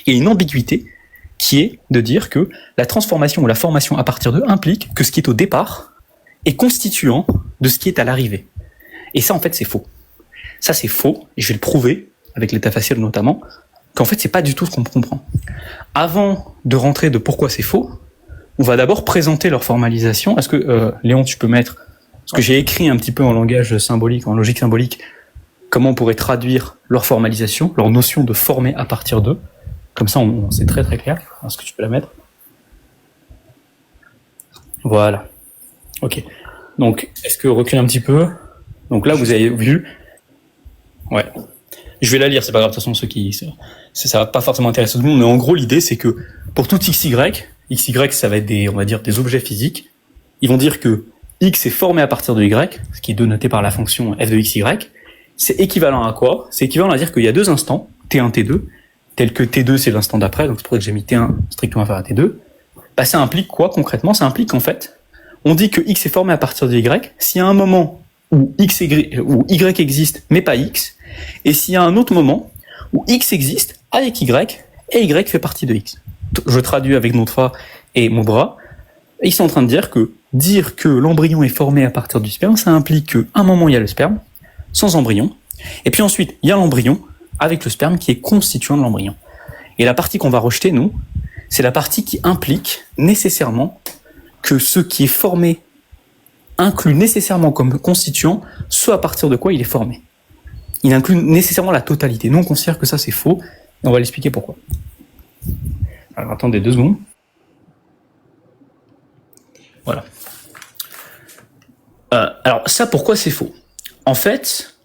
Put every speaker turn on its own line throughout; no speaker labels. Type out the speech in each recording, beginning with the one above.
il y a une ambiguïté qui est de dire que la transformation ou la formation à partir de implique que ce qui est au départ est constituant de ce qui est à l'arrivée. Et ça, en fait, c'est faux. Ça, c'est faux, et je vais le prouver, avec l'état facile notamment, qu'en fait, c'est pas du tout ce qu'on comprend. Avant de rentrer de pourquoi c'est faux, on va d'abord présenter leur formalisation. Est-ce que, Léon, tu peux mettre... Parce que j'ai écrit un petit peu en langage symbolique, en logique symbolique, comment on pourrait traduire leur formalisation, leur notion de former à partir d'eux. Comme ça, c'est très très clair. Est-ce que tu peux la mettre ? Voilà. Ok. Donc, est-ce que recule un petit peu ? Donc là, vous avez vu. Ouais. Je vais la lire, c'est pas grave. De toute façon, ça va pas forcément intéresser tout le monde. Mais en gros, l'idée, c'est que pour tout XY, ça va être on va dire, des objets physiques. Ils vont dire que X est formé à partir de Y, ce qui est denoté par la fonction f de XY. C'est équivalent à quoi ? C'est équivalent à dire qu'il y a deux instants, T1, T2, tel que T2 c'est l'instant d'après, donc c'est pour ça que j'ai mis T1 strictement inférieur à T2. Bah, ça implique quoi concrètement ? Ça implique qu'en fait, on dit que X est formé à partir de Y, s'il y a un moment où Y existe, mais pas X, et s'il y a un autre moment où X existe avec Y, et Y fait partie de X. Je traduis avec Notfa et Moubra. Ils sont en train de dire que l'embryon est formé à partir du sperme, ça implique qu'à un moment il y a le sperme, sans embryon, et puis ensuite il y a l'embryon avec le sperme qui est constituant de l'embryon. Et la partie qu'on va rejeter, nous, c'est la partie qui implique nécessairement que ce qui est formé inclut nécessairement comme constituant ce à partir de quoi il est formé. Il inclut nécessairement la totalité. Nous, on considère que ça, c'est faux, et on va l'expliquer pourquoi. Alors, attendez 2 secondes. Voilà. Alors, ça, pourquoi c'est faux ? En fait,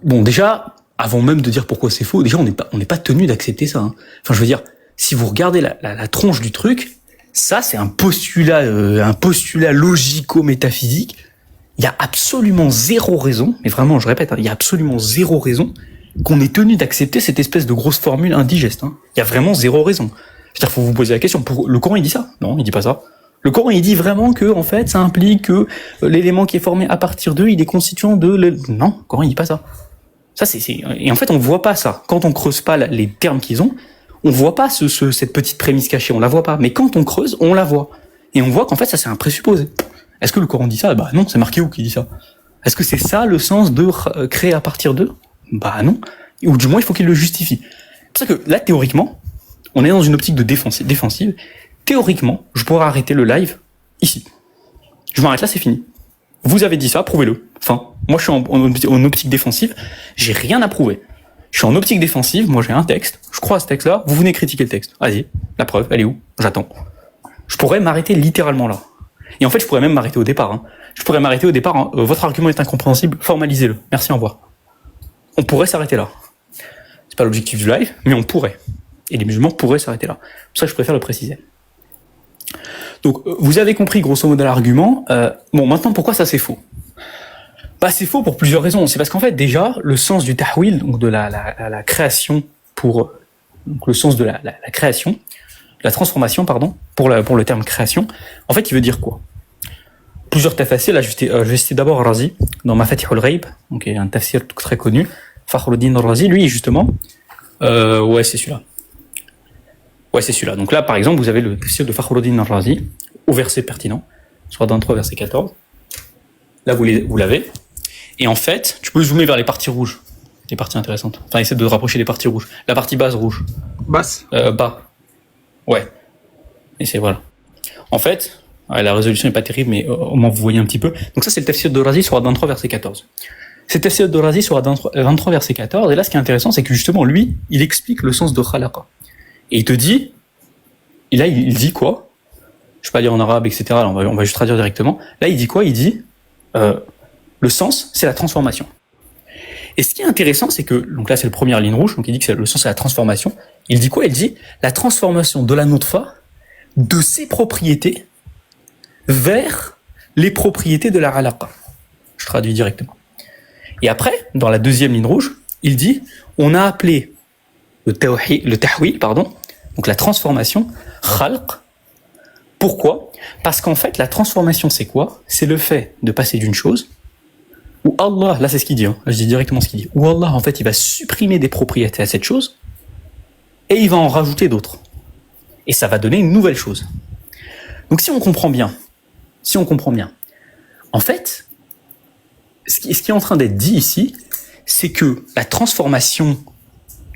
bon, déjà, avant même de dire pourquoi c'est faux, déjà, on n'est pas tenu d'accepter ça. Hein. Enfin, je veux dire, si vous regardez la tronche du truc, ça, c'est un postulat logico-métaphysique. Il y a absolument zéro raison, mais vraiment, je répète, il y a absolument zéro raison qu'on est tenu d'accepter cette espèce de grosse formule indigeste. Hein. Il y a vraiment zéro raison. C'est-à-dire, faut vous poser la question. Le Coran, il dit ça ? Non, il dit pas ça. Le Coran, il dit vraiment que, en fait, ça implique que l'élément qui est formé à partir d'eux, il est constituant de... Non, le Coran, il dit pas ça. Ça, Et en fait, on voit pas ça. Quand on creuse pas les termes qu'ils ont, on voit pas cette petite prémisse cachée, on la voit pas. Mais quand on creuse, on la voit. Et on voit qu'en fait, ça, c'est un présupposé. Est-ce que le Coran dit ça ? Bah non, c'est marqué où qui dit ça ? Est-ce que c'est ça le sens de créer à partir d'eux ? Bah non. Ou du moins, il faut qu'il le justifie. C'est pour ça que là, théoriquement, on est dans une optique de défensive. Théoriquement, je pourrais arrêter le live ici. Je m'arrête là, c'est fini. Vous avez dit ça, prouvez-le. Enfin, moi, je suis en optique défensive, j'ai rien à prouver. Je suis en optique défensive, moi j'ai un texte, je crois à ce texte-là, vous venez critiquer le texte. Vas-y, la preuve, elle est où ? J'attends. Je pourrais m'arrêter littéralement là. Et en fait, je pourrais même m'arrêter au départ. Hein. Je pourrais m'arrêter au départ, hein. Votre argument est incompréhensible, formalisez-le. Merci, au revoir. On pourrait s'arrêter là. C'est pas l'objectif du live, mais on pourrait. Et les musulmans pourraient s'arrêter là. Pour ça, je préfère le préciser. Donc, vous avez compris grosso modo l'argument. Bon, maintenant, pourquoi ça c'est faux ? Bah, c'est faux pour plusieurs raisons. C'est parce qu'en fait, déjà, le sens du tahwil, donc de la création donc le sens de la création, la transformation, pardon, pour le terme création, en fait, il veut dire quoi ? Plusieurs tafsirs, là, je vais citer d'abord Razi, dans Mafatihul Ghaib, donc il y a un tafsir très connu, Fakhruddin Razi, lui, justement, ouais, c'est celui-là. Ouais, c'est celui-là. Donc là, par exemple, vous avez le tafsir de Fakhruddin Razi, au verset pertinent, soit 23, verset 14. Là, vous l'avez. Et en fait, tu peux zoomer vers les parties rouges, les parties intéressantes. Enfin, essaie de rapprocher les parties rouges. La partie basse rouge.
Basse.
Bas. Ouais. Et c'est voilà. En fait, ouais, la résolution n'est pas terrible, mais au moins vous voyez un petit peu. Donc ça, c'est le tafsir de Razi sur 23, verset 14. C'est le tafsir de Razi sur 23, verset 14. Et là, ce qui est intéressant, c'est que justement, lui, il explique le sens de khalaqa. Et il te dit, et là, il dit quoi ? Je vais pas lire en arabe, etc. Là, on va juste traduire directement. Là, il dit quoi ? Il dit, le sens, c'est la transformation. Et ce qui est intéressant, c'est que, donc là, c'est la première ligne rouge, donc il dit que le sens, c'est la transformation. Il dit quoi ? Il dit la transformation de la nutfa de ses propriétés vers les propriétés de la alaqa. Je traduis directement. Et après, dans la deuxième ligne rouge, il dit, on a appelé le tahwil, donc la transformation, khalq. Pourquoi ? Parce qu'en fait, la transformation, c'est quoi ? C'est le fait de passer d'une chose où Allah, là c'est ce qu'il dit, hein, je dis directement ce qu'il dit, où Allah, en fait, il va supprimer des propriétés à cette chose, et il va en rajouter d'autres. Et ça va donner une nouvelle chose. Donc si on comprend bien, en fait, ce qui est en train d'être dit ici, c'est que la transformation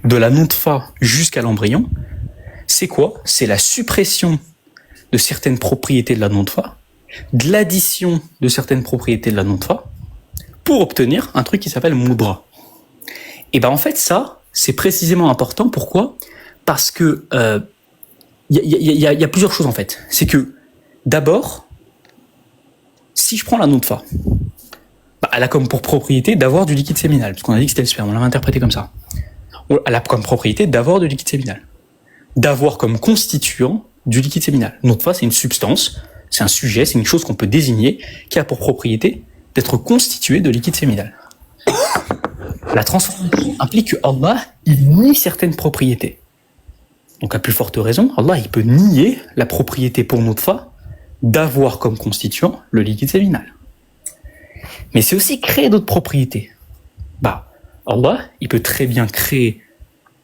de la nutfa jusqu'à l'embryon, c'est quoi? C'est la suppression de certaines propriétés de la nutfa, de l'addition de certaines propriétés de la nutfa, pour obtenir un truc qui s'appelle mudra. Et ben en fait ça, c'est précisément important. Pourquoi? Parce que y a plusieurs choses en fait. C'est que d'abord, si je prends la nutfa, elle a comme pour propriété d'avoir du liquide séminal, parce qu'on a dit que c'était le sperme, on l'avait interprété comme ça. Elle a comme propriété d'avoir du liquide séminal, d'avoir comme constituant du liquide séminal. Nutfa, c'est une substance, c'est un sujet, c'est une chose qu'on peut désigner qui a pour propriété d'être constitué de liquide séminal. La transformation implique que Allah, il nie certaines propriétés. Donc à plus forte raison, Allah, il peut nier la propriété pour nutfa d'avoir comme constituant le liquide séminal. Mais c'est aussi créer d'autres propriétés. Allah, il peut très bien créer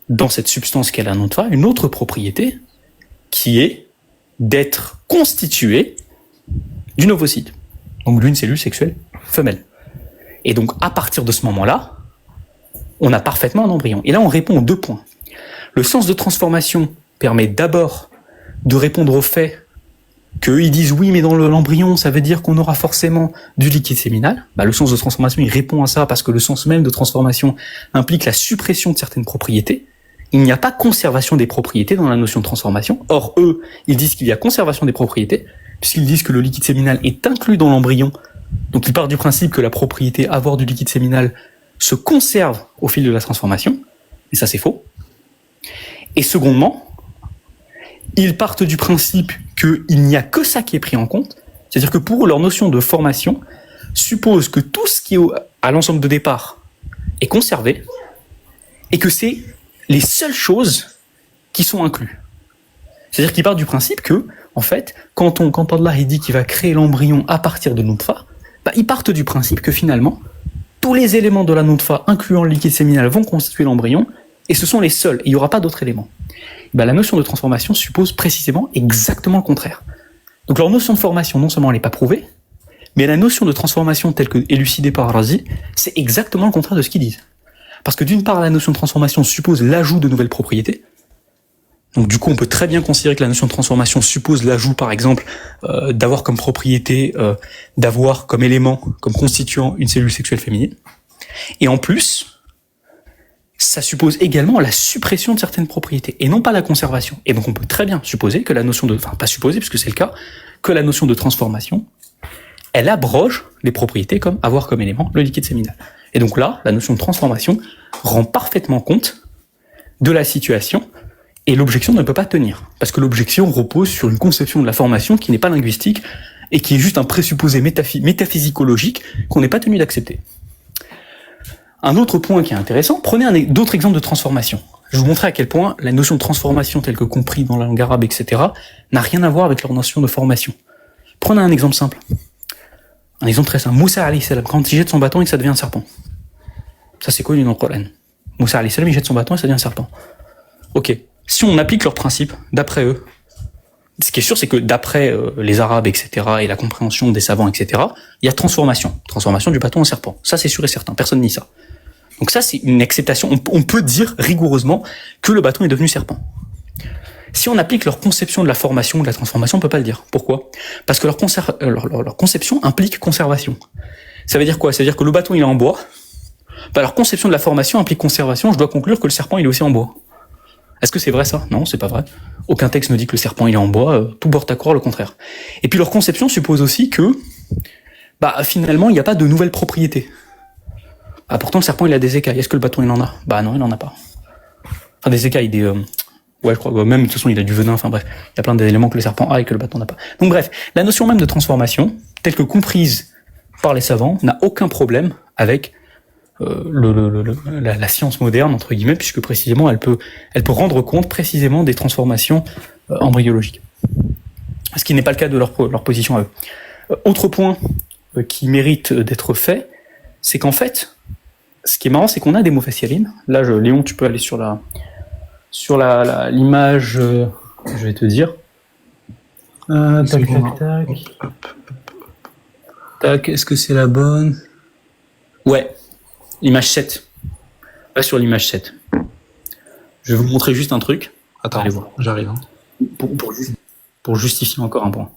dans cette substance qu'est la nutfa une autre propriété qui est d'être constituée d'une ovocyte, donc d'une cellule sexuelle femelle. Et donc à partir de ce moment-là, on a parfaitement un embryon. Et là, on répond aux 2 points. Le sens de transformation permet d'abord de répondre au fait qu'eux, ils disent oui, mais dans l'embryon, ça veut dire qu'on aura forcément du liquide séminal. Le sens de transformation, il répond à ça parce que le sens même de transformation implique la suppression de certaines propriétés. Il n'y a pas conservation des propriétés dans la notion de transformation. Or, eux, ils disent qu'il y a conservation des propriétés, puisqu'ils disent que le liquide séminal est inclus dans l'embryon. Donc, ils partent du principe que la propriété avoir du liquide séminal se conserve au fil de la transformation. Et ça, c'est faux. Et secondement, ils partent du principe qu'il n'y a que ça qui est pris en compte. C'est-à-dire que pour eux, leur notion de formation suppose que tout ce qui est à l'ensemble de départ est conservé et que c'est les seules choses qui sont incluses. C'est-à-dire qu'ils partent du principe que, en fait, quand Allah il dit qu'il va créer l'embryon à partir de nutfa, ils partent du principe que finalement, tous les éléments de la nutfa, incluant le liquide séminal, vont constituer l'embryon, et ce sont les seuls, et il n'y aura pas d'autres éléments. La notion de transformation suppose précisément exactement le contraire. Donc leur notion de formation, non seulement elle n'est pas prouvée, mais la notion de transformation telle que élucidée par Razi, c'est exactement le contraire de ce qu'ils disent. Parce que d'une part, la notion de transformation suppose l'ajout de nouvelles propriétés. Donc du coup, on peut très bien considérer que la notion de transformation suppose l'ajout, par exemple, d'avoir comme propriété, d'avoir comme élément, comme constituant une cellule sexuelle féminine. Et en plus, ça suppose également la suppression de certaines propriétés, et non pas la conservation. Et donc on peut très bien supposer que la notion de... Enfin, pas supposer, puisque c'est le cas, que la notion de transformation, elle abroge les propriétés comme avoir comme élément le liquide séminal. Et donc là, la notion de transformation rend parfaitement compte de la situation, et l'objection ne peut pas tenir. Parce que l'objection repose sur une conception de la formation qui n'est pas linguistique, et qui est juste un présupposé métaphysicologique qu'on n'est pas tenu d'accepter. Un autre point qui est intéressant, prenez d'autres exemples de transformation. Je vais vous montrer à quel point la notion de transformation telle que comprise dans la langue arabe, etc., n'a rien à voir avec leur notion de formation. Prenez un exemple simple. Un exemple très simple. Moussa alayhi salam, quand il jette son bâton et que ça devient un serpent. Ça c'est connu dans le Coran. Moussa alayhi salam, il jette son bâton et ça devient un serpent. Ok. Si on applique leur principe, d'après eux, ce qui est sûr, c'est que d'après les Arabes, etc., et la compréhension des savants, etc., il y a transformation. Transformation du bâton en serpent. Ça, c'est sûr et certain. Personne nie ça. Donc ça, c'est une acceptation. On peut dire rigoureusement que le bâton est devenu serpent. Si on applique leur conception de la formation ou de la transformation, on peut pas le dire. Pourquoi? Parce que leur conception implique conservation. Ça veut dire quoi? Ça veut dire que le bâton, il est en bois. Leur conception de la formation implique conservation. Je dois conclure que le serpent, il est aussi en bois. Est-ce que c'est vrai ça? Non, c'est pas vrai. Aucun texte ne dit que le serpent il est en bois, tout porte à croire le contraire. Et puis leur conception suppose aussi que finalement il n'y a pas de nouvelles propriétés. Pourtant le serpent il a des écailles, est-ce que le bâton il en a? Non, il en a pas. Enfin des écailles, ouais je crois, même de toute façon il a du venin, enfin bref, il y a plein d'éléments que le serpent a et que le bâton n'a pas. Donc bref, la notion même de transformation, telle que comprise par les savants, n'a aucun problème avec la science moderne entre guillemets, puisque précisément elle peut rendre compte précisément des transformations embryologiques, ce qui n'est pas le cas de leur position à eux. Autre point qui mérite d'être fait, c'est qu'en fait ce qui est marrant, c'est qu'on a des mufassirin. Là Léon, tu peux aller sur Sur l'image, je vais te dire. Tac, tac, tac. Tac, est-ce que c'est la bonne? Ouais, l'image 7. Pas sur l'image 7. Je vais vous montrer juste un truc.
Attends,
allez voir.
J'arrive.
Pour justifier encore un point.